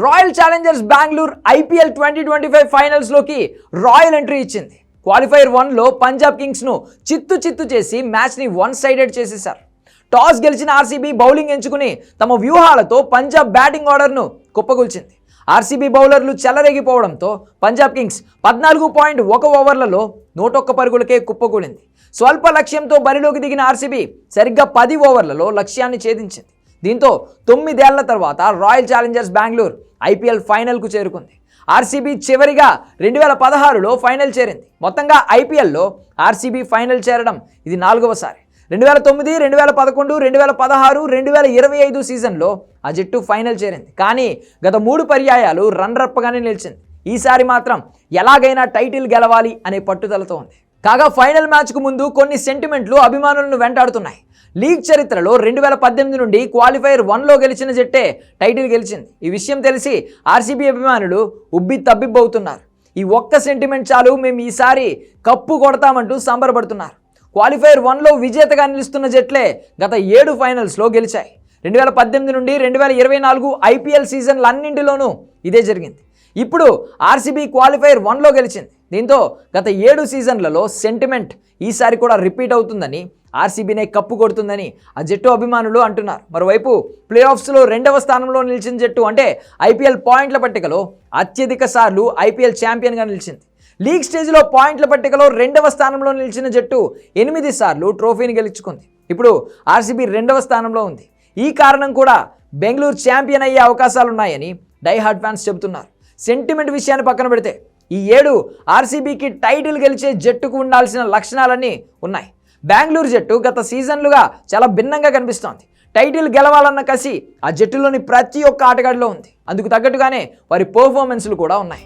Royal challengers Bengaluru IPL 2025 ఫైనల్స్లోకి royal entry ఇచ్చింది. Qualifier 1లో పంజాబ్ కింగ్స్ను చిత్తు చేసి మ్యాచ్ని వన్ సైడెడ్ చేసేశారు. టాస్ గెలిచిన RCB బౌలింగ్ ఎంచుకుని తమ వ్యూహాలతో పంజాబ్ బ్యాటింగ్ ఆర్డర్ను కుప్పగొల్చింది. RCB బౌలర్లు చెలరేగిపోవడంతో పంజాబ్ కింగ్స్ 14.1 ఓవర్లలో 101 పరుగులకే కుప్పకూలింది. స్వల్ప లక్ష్యంతో బరిలోకి దిగిన RCB సరిగ్గా 10 ఓవర్లలో లక్ష్యాన్ని ఛేదించింది. దీంతో 9 ఏళ్ల తర్వాత రాయల్ ఛాలెంజర్స్ బెంగళూరు IPL ఫైనల్కు చేరుకుంది. RCB చివరిగా 2016లో ఫైనల్ చేరింది. మొత్తంగా IPLలో RCB ఫైనల్ చేరడం ఇది 4వసారి. 2009, 2011, 2016, 2025 సీజన్లో ఆ జట్టు ఫైనల్ చేరింది. కానీ గత 3 పర్యాయాలు రన్నరప్గానే నిలిచింది. ఈసారి మాత్రం ఎలాగైనా టైటిల్ గెలవాలి అనే పట్టుదలతో ఉంది. కాగా ఫైనల్ మ్యాచ్కు ముందు కొన్ని సెంటిమెంట్లు అభిమానులను వెంటాడుతున్నాయి. లీగ్ చరిత్రలో 2018 నుండి క్వాలిఫైర్ 1లో గెలిచిన జట్టే టైటిల్ గెలిచింది. ఈ విషయం తెలిసి RCB అభిమానులు ఉబ్బి తబ్బిబ్బవుతున్నారు. ఈ ఒక్క సెంటిమెంట్ చాలు, మేము ఈసారి కప్పు కొడతామంటూ సంబరపడుతున్నారు. క్వాలిఫైర్ 1లో విజేతగా నిలుస్తున్న జట్లే గత 7 ఫైనల్స్లో గెలిచాయి. 2018 నుండి 2024 IPL సీజన్లన్నింటిలోనూ ఇదే జరిగింది. ఇప్పుడు RCB క్వాలిఫైర్ 1లో గెలిచింది. దీంతో గత 7 సీజన్లలో సెంటిమెంట్ ఈసారి కూడా రిపీట్ అవుతుందని, RCBనే కప్పు కొడుతుందని ఆ జట్టు అభిమానులు అంటున్నారు. మరోవైపు ప్లే ఆఫ్స్లో 2వ స్థానంలో నిలిచిన జట్టు అంటే IPL పాయింట్ల పట్టికలో అత్యధిక సార్లు IPL ఛాంపియన్గా నిలిచింది. లీగ్ స్టేజ్లో పాయింట్ల పట్టికలో 2వ స్థానంలో నిలిచిన జట్టు 8 సార్లు ట్రోఫీని గెలుచుకుంది. ఇప్పుడు RCB 2వ స్థానంలో ఉంది. ఈ కారణం కూడా బెంగళూరు ఛాంపియన్ అయ్యే అవకాశాలున్నాయని డైహార్డ్ ఫ్యాన్స్ చెబుతున్నారు. సెంటిమెంట్ విషయాన్ని పక్కన పెడితే ఈ 7 RCBకి టైటిల్ గెలిచే జట్టుకు ఉండాల్సిన లక్షణాలన్నీ ఉన్నాయి. బెంగళూరు జట్టు గత సీజన్లుగా చాలా భిన్నంగా కనిపిస్తోంది. టైటిల్ గెలవాలన్న కసి ఆ జట్టులోని ప్రతి ఒక్క ఆటగాడిలో ఉంది. అందుకు తగ్గట్టుగానే వారి పర్ఫార్మెన్స్లు కూడా ఉన్నాయి.